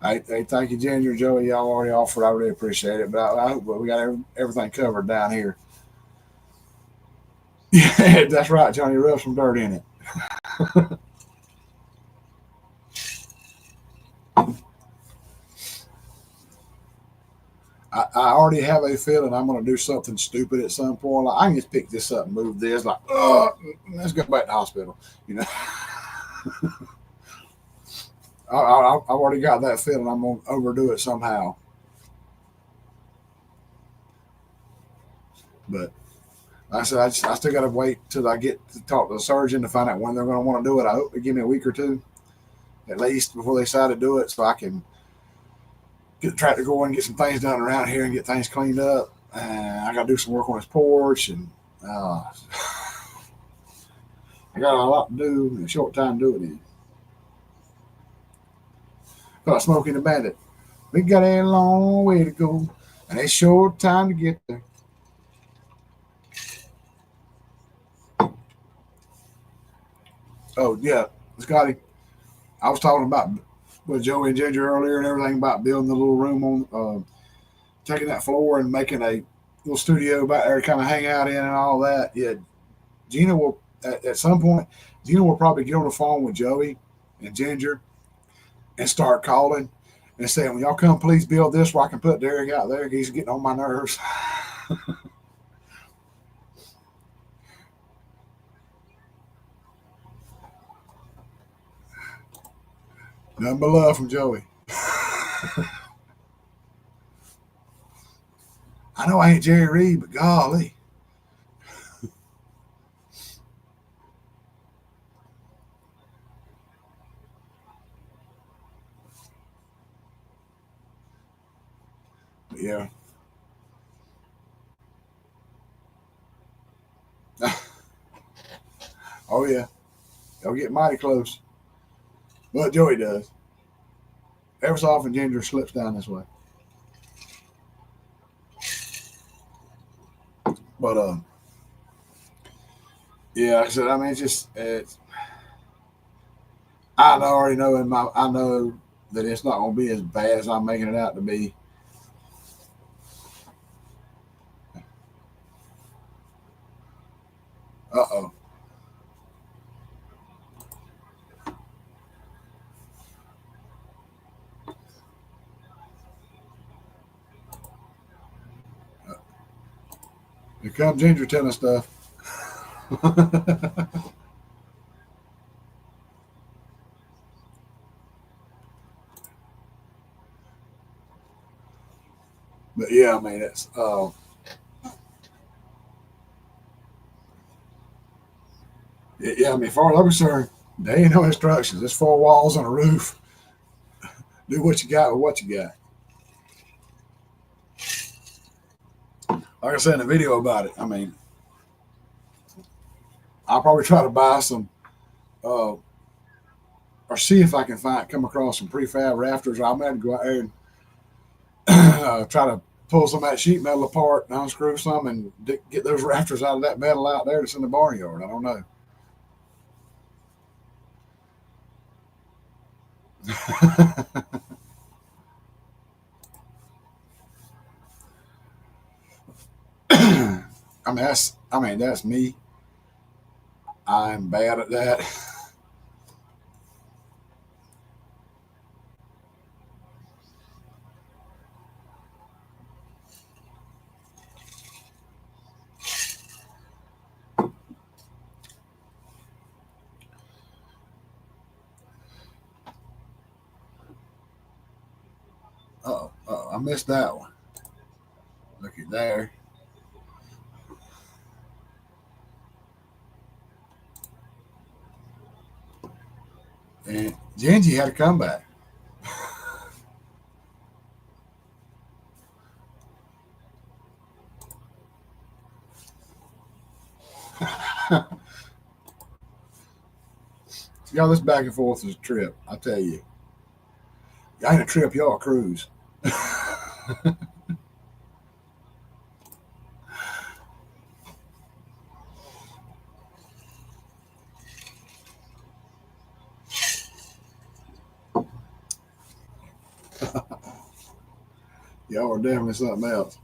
Hey, thank you, Ginger, Joey. Y'all already offered. I really appreciate it. But I hope we got everything covered down here. Yeah, that's right, Johnny. Rub some dirt in it. I already have a feeling I'm going to do something stupid at some point. Like I can just pick this up and move this. Like, oh, let's go back to the hospital. You know, I've already got that feeling I'm going to overdo it somehow. But like I said I still got to wait till I get to talk to the surgeon to find out when they're going to want to do it. I hope they give me a week or two at least before they decide to do it, so I can get the tractor going, get some things done around here, and get things cleaned up. I got to do some work on this porch, and uh, I got a lot to do in a short time to do it in. Got Smoking the Bandit. We got a long way to go, and a short time to get there. Oh yeah, Scotty. I was talking about with Joey and Ginger earlier and everything about building the little room on, taking that floor and making a little studio back there to kind of hang out in and all that. Yeah, Gina will at some point. Gina will probably get on the phone with Joey and Ginger and start calling and saying, "When y'all come, please build this where I can put Derek out there. He's getting on my nerves." Nothing but love from Joey. I know I ain't Jerry Reed, but golly, yeah. Oh yeah, y'all get mighty close. But Joey does. Every so often, Ginger slips down this way. But yeah, like I said, I mean, I already know I know that it's not going to be as bad as I'm making it out to be. Uh-oh. Here comes Ginger telling stuff. But yeah, I mean, it's yeah. I mean, as far as I'm concerned, there ain't no instructions. There's four walls on a roof. Do what you got with what you got. like I said in the video about it, I mean, I'll probably try to buy some, uh, or see if I can come across some prefab rafters. I'm going to go out there and try to pull some of that sheet metal apart, and unscrew some, and get those rafters out of that metal out there that's in the barnyard. I don't know. That's me. I'm bad at that. Oh, I missed that one. Look at there. And Genji had a comeback. Y'all, this back and forth is a trip. I tell you, I ain't a trip. Y'all a cruise. Y'all are definitely something else.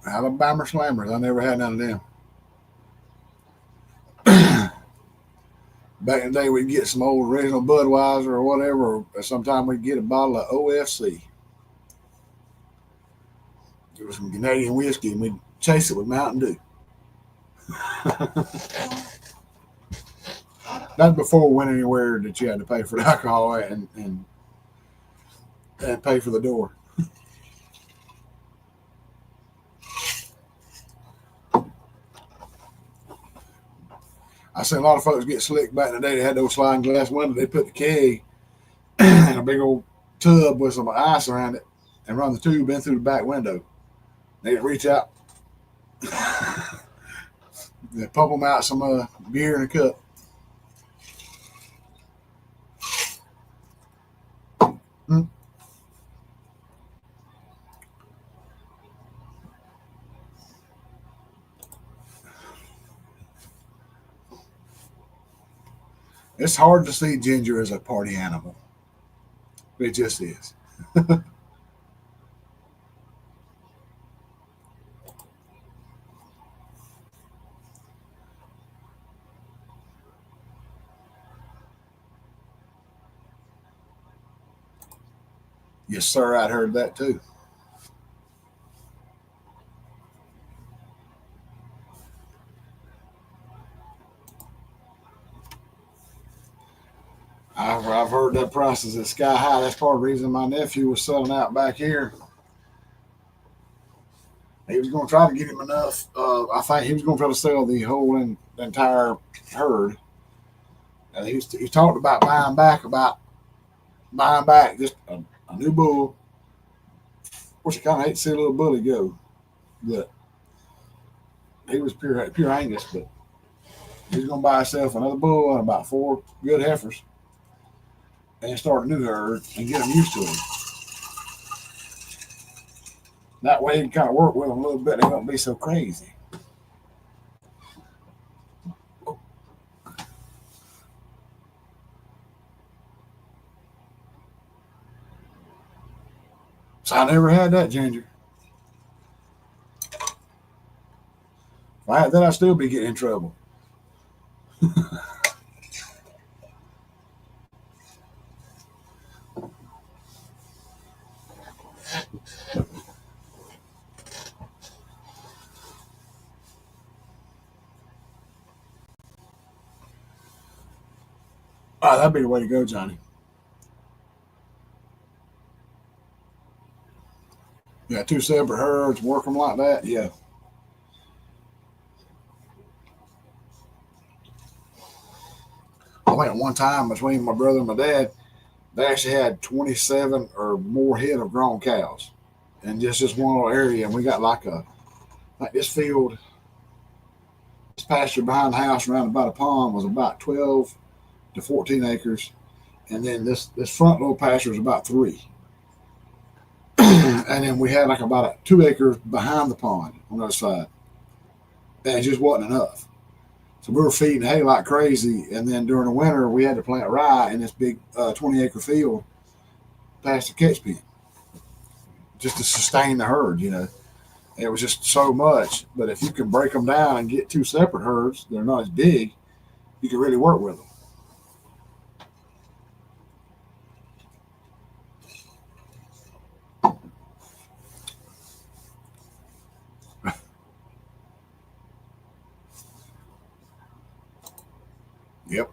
Alabama Slammers. I never had none of them. Back in the day, we'd get some old original Budweiser or whatever, or sometime we'd get a bottle of OFC. It was some Canadian whiskey, and we'd chase it with Mountain Dew. That's before we went anywhere that you had to pay for the alcohol and pay for the door. I seen a lot of folks get slick back in the day. They had those sliding glass windows. They put the keg in a big old tub with some ice around it and run the tube in through the back window. They'd reach out, they pump them out some beer in a cup. Mm. It's hard to see Ginger as a party animal. It just is. Yes, sir. I'd heard that too. I've heard that prices is sky high. That's part of the reason my nephew was selling out back here. He was going to try to get him enough. I think he was going to try to sell the entire herd. And he talked about buying back just a new bull. Of course, you kind of hate to see a little bully go, but he was pure Angus. But he's going to buy himself another bull and about 4 good heifers, and start a new herd and get them used to him. That way, he can kind of work with them a little bit. They won't be so crazy. So I never had that Ginger. If I had that, I'd still be getting in trouble. That'd be the way to go, Johnny. Yeah, two separate herds, work them like that. Yeah. I think at one time between my brother and my dad, they actually had 27 or more head of grown cows in just one little area. And we got like this field, this pasture behind the house around about a pond was about 12 to 14 acres. And then this front little pasture was about three. And then we had like about 2 acres behind the pond on the other side. And it just wasn't enough. So we were feeding hay like crazy. And then during the winter, we had to plant rye in this big 20-acre field past the catch pen just to sustain the herd. It was just so much. But if you can break them down and get two separate herds, they're not as big, you can really work with them. Yep.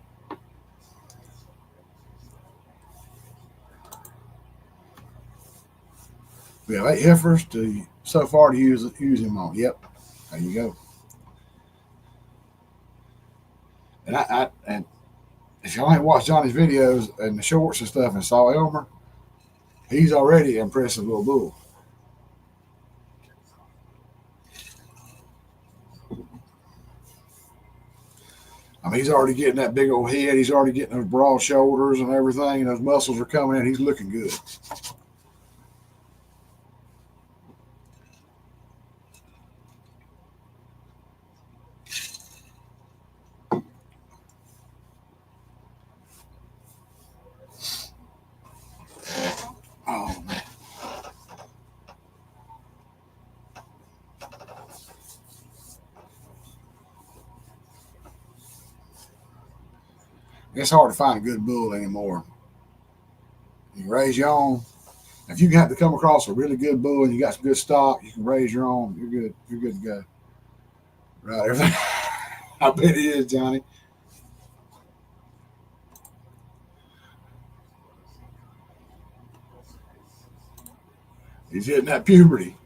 We have 8 heifers so far to use them on. Yep. There you go. And if y'all ain't watched Johnny's videos and the shorts and stuff and saw Elmer, he's already an impressive little bull. I mean, he's already getting that big old head. He's already getting those broad shoulders and everything. And those muscles are coming in. He's looking good. Oh man, it's hard to find a good bull anymore. You can raise your own. If you have to come across a really good bull and you got some good stock, you can raise your own. You're good. You're good to go. Right. Everything. I bet it is, Johnny. He's hitting that puberty.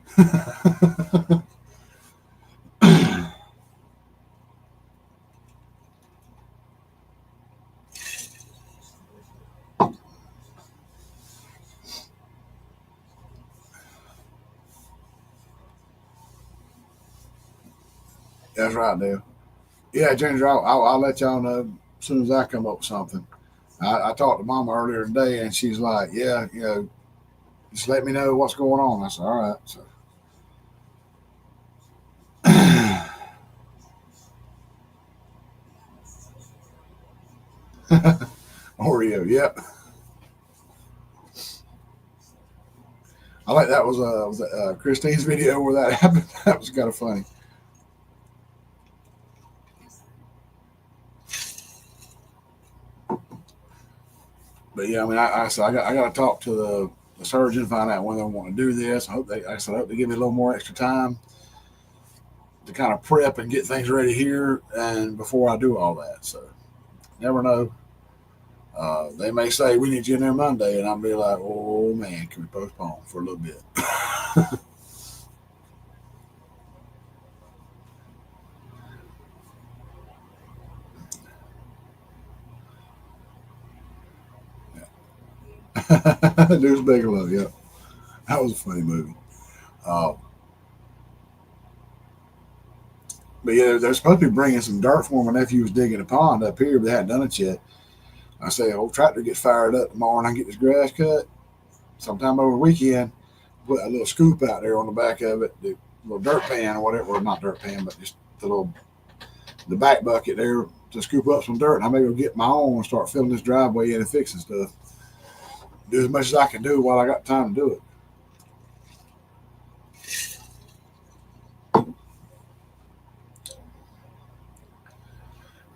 That's right, Dale. Yeah, Ginger, I'll let y'all know as soon as I come up with something. I talked to Mama earlier today, and she's like, "Yeah, just let me know what's going on." I said, "All right." So, Oreo, yep. I like that was Christine's video where that happened. That was kind of funny. But yeah, I mean, I said I got to talk to the surgeon, find out when they want to do this. I hope they give me a little more extra time to kind of prep and get things ready here and before I do all that. So never know. They may say we need you in there Monday, and I'll be like, "Oh man, can we postpone for a little bit?" There's Bigelow. Yeah, that was a funny movie. Uh, but yeah, they're supposed to be bringing some dirt for my nephew was digging a pond up here, but they hadn't done it yet. I say, "Old tractor gets fired up tomorrow, and I get this grass cut sometime over the weekend. Put a little scoop out there on the back of it, the little dirt pan or whatever, well, not dirt pan, but just the back bucket there to scoop up some dirt. And I may go get my own and start filling this driveway in and fixing stuff. Do as much as I can do while I got time to do it.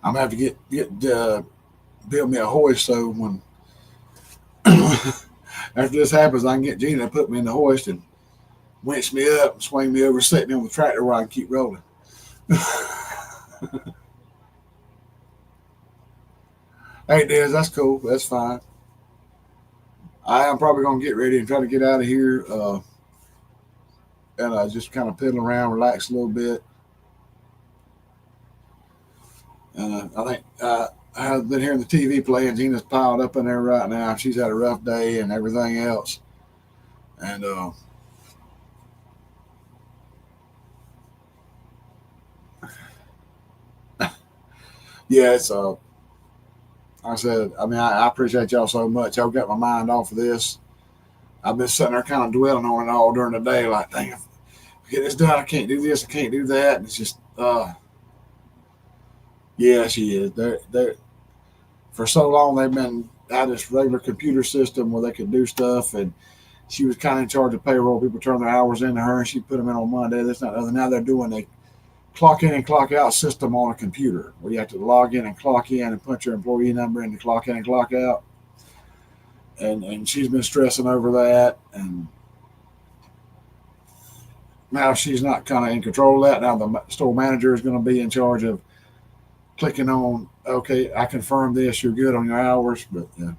I'm gonna have to get build me a hoist so when after this happens, I can get Gina to put me in the hoist and winch me up and swing me over, set me on the tractor where I can keep rolling. Hey, Des, that's cool. That's fine. I am probably gonna get ready and try to get out of here. and just kind of piddling around, relax a little bit. And I think I've been hearing the TV playing. Gina's piled up in there right now. She's had a rough day and everything else. And yeah, it's like I said, I mean, I appreciate y'all so much. Y'all got my mind off of this. I've been sitting there kind of dwelling on it all during the day, like, dang, if I get this done, I can't do this, I can't do that. And it's just, yeah, she is. They're for so long they've been had this regular computer system where they could do stuff, and she was kind of in charge of payroll. People turn their hours into her, and she put them in on Monday. That's not other. Now they're doing a clock in and clock out system on a computer where you have to log in and clock in and punch your employee number in to clock in and clock out. And she's been stressing over that, and now she's not kind of in control of that. Now the store manager is going to be in charge of clicking on, okay, I confirm this, you're good on your hours. But yeah,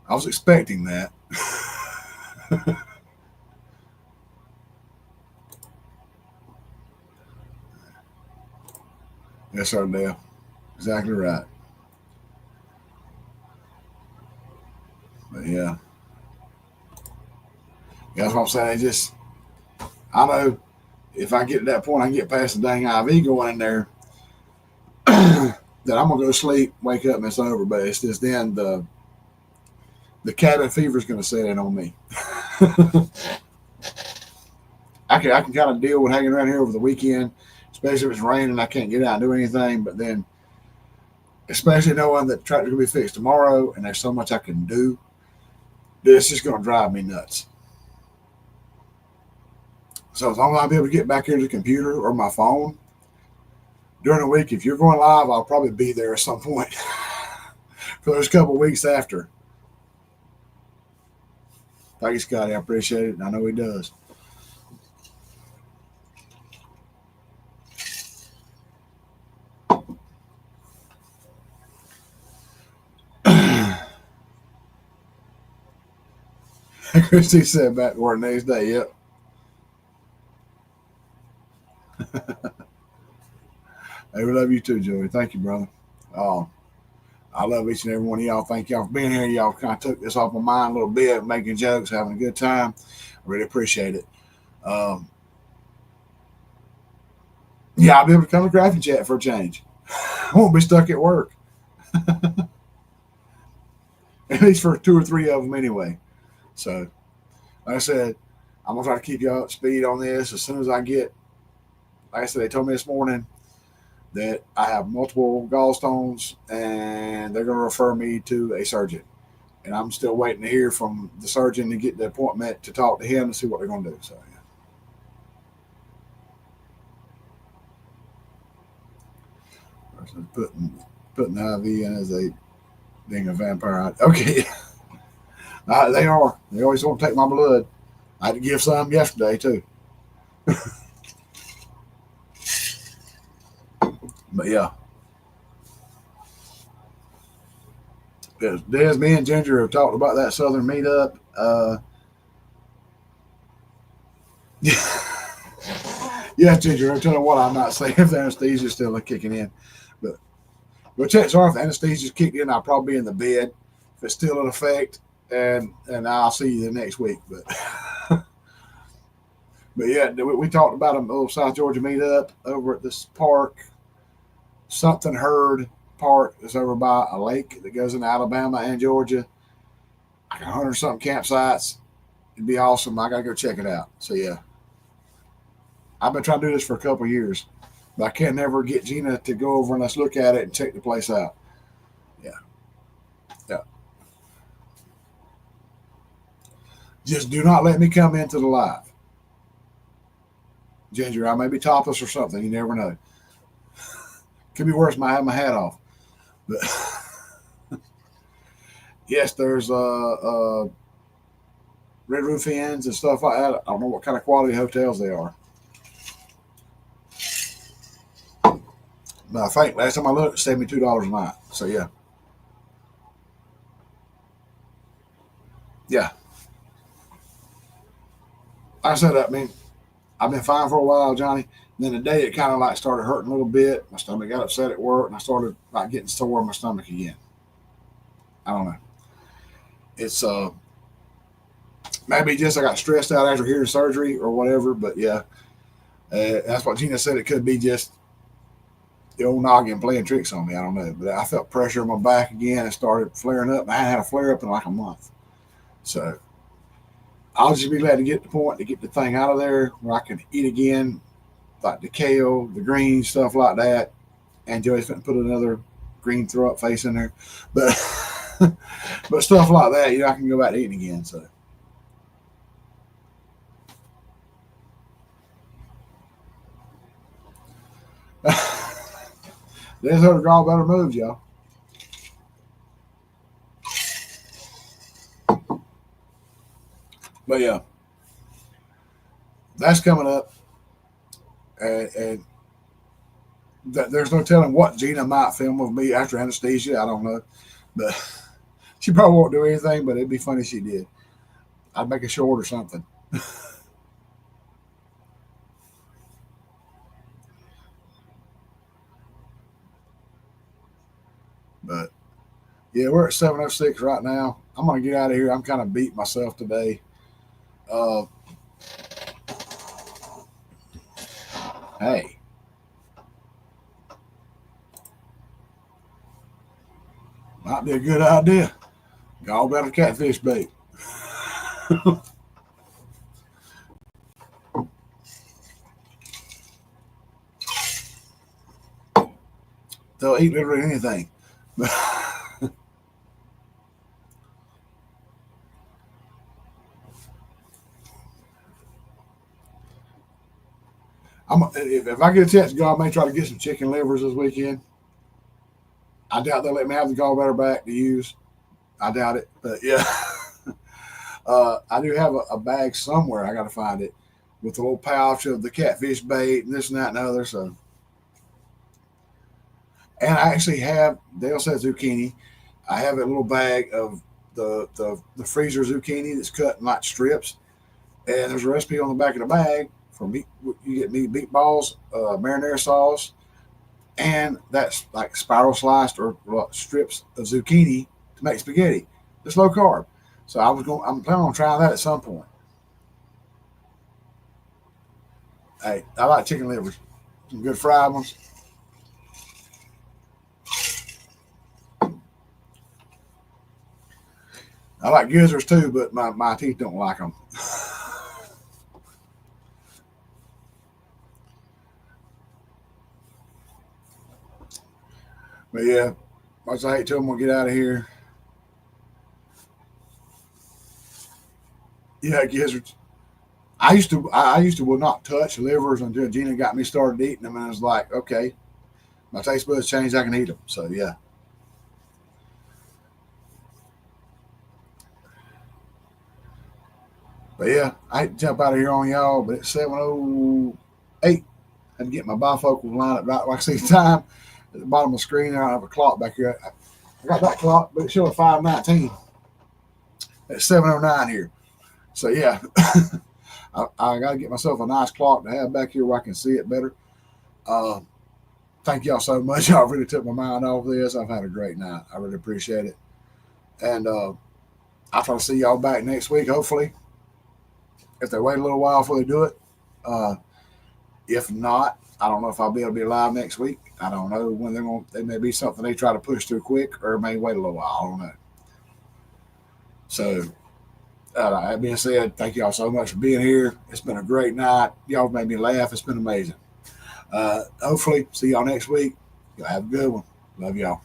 I was expecting that. Yes, sir, Dale. Exactly right. But yeah, that's what I'm saying. Just I know if I get to that point, I can get past the dang IV going in there, that I'm gonna go to sleep, wake up, and it's over. But it's just then the cabin fever is gonna set in on me. I can kind of deal with hanging around here over the weekend, especially if it's raining. I can't get out and do anything. But then, especially knowing that the tractor's gonna be fixed tomorrow, and there's so much I can do, this is gonna drive me nuts. So as long as I'll be able to get back here to the computer or my phone during the week, if you're going live, I'll probably be there at some point for those couple of weeks after. Thank you, Scotty. I appreciate it, and I know he does. Christy said back to work next day. Yep. Hey, we love you too, Joey. Thank you, brother. Um, I love each and every one of y'all. Thank y'all for being here. Y'all kind of took this off my mind a little bit, making jokes, having a good time. I really appreciate it. Um, yeah, I'll be able to come to Graphic Chat for a change. I won't be stuck at work, at least for two or three of them anyway. So, like I said, I'm gonna try to keep y'all up to speed on this as soon as I get. Like I said, they told me this morning that I have multiple gallstones, and they're gonna refer me to a surgeon. And I'm still waiting to hear from the surgeon to get the appointment to talk to him and see what they're gonna do. So, yeah. Putting the IV in as a being a vampire. Okay, they are. They always want to take my blood. I had to give some yesterday too. But yeah, Des, me and Ginger have talked about that Southern meetup. Yeah, Ginger, I'm telling you what, I'm not saying if the anesthesia's still kicking in. But chances are, if the anesthesia's kicked in, I'll probably be in the bed if it's still in effect, and I'll see you the next week. But yeah, we talked about a little South Georgia meetup over at this park, Something Heard Park. Is over by a lake that goes into Alabama and Georgia. Like 100 something campsites. It'd be awesome. I gotta go check it out. So yeah, I've been trying to do this for a couple of years, but I can't never get Gina to go over and let's look at it and check the place out. Yeah, yeah. Just do not let me come into the live, Ginger. I may be topless or something. You never know. Could be worse. Might have my hat off. But yes, there's red roof inns and stuff like that. I don't know what kind of quality hotels they are. But I think last time I looked, $72 a night. So yeah, yeah. I said that. I mean, I've been fine for a while, Johnny. And then the day it kind of like started hurting a little bit. My stomach got upset at work, and I started like getting sore in my stomach again. I don't know. It's maybe just I got stressed out after hearing surgery or whatever. But yeah, that's what Gina said. It could be just the old noggin playing tricks on me. I don't know. But I felt pressure on my back again. It started flaring up. I hadn't had a flare up in like a month. So I'll just be glad to get the point to get the thing out of there where I can eat again, like the kale, the greens, stuff like that. And Joey's going to put another green throw up face in there. But but stuff like that, I can go back to eating again. So there's other gallbladder moves, y'all. But yeah, that's coming up. And there's no telling what Gina might film with me after anesthesia. I don't know. But she probably won't do anything, but it'd be funny if she did. I'd make a short or something. But yeah, we're at 7:06 right now. I'm going to get out of here. I'm kind of beat myself today. Uh, hey, might be a good idea. Gallbladder catfish bait. They'll eat literally anything. If I get a chance to go, I may try to get some chicken livers this weekend. I doubt they'll let me have the gallbladder back to use. I doubt it, but yeah. I do have a bag somewhere. I got to find it with a little pouch of the catfish bait and this and that and other. So, and I actually have. Dale said zucchini. I have a little bag of the freezer zucchini that's cut in like strips, and there's a recipe on the back of the bag for meat. You get meatballs, marinara sauce, and that's like spiral sliced or strips of zucchini to make spaghetti. It's low carb. So I'm planning on trying that at some point. Hey, I like chicken livers. Some good fried ones. I like gizzards too, but my teeth don't like them. But yeah, once I hate to, I'm gonna get out of here. Yeah, gizzards. I used to will not touch livers until Gina got me started eating them, and I was like, okay, my taste buds changed. I can eat them. So yeah. But yeah, I hate to jump out of here on y'all, but it's 7:08. I had to get my bifocals line up right where I see the time at the bottom of the screen. I don't have a clock back here. I got that clock, but it showed 5:19. It's 7:09 here. So yeah, I got to get myself a nice clock to have back here where I can see it better. Uh, Thank y'all so much. Y'all really took my mind off this. I've had a great night. I really appreciate it. And I'll try to see y'all back next week, hopefully. If they wait a little while before they do it. Uh, if not, I don't know if I'll be able to be live next week. I don't know when they're going. They may be something they try to push through quick, or may wait a little while. I don't know. So that being said, thank y'all so much for being here. It's been a great night. Y'all made me laugh. It's been amazing. Hopefully, see y'all next week. Y'all have a good one. Love y'all.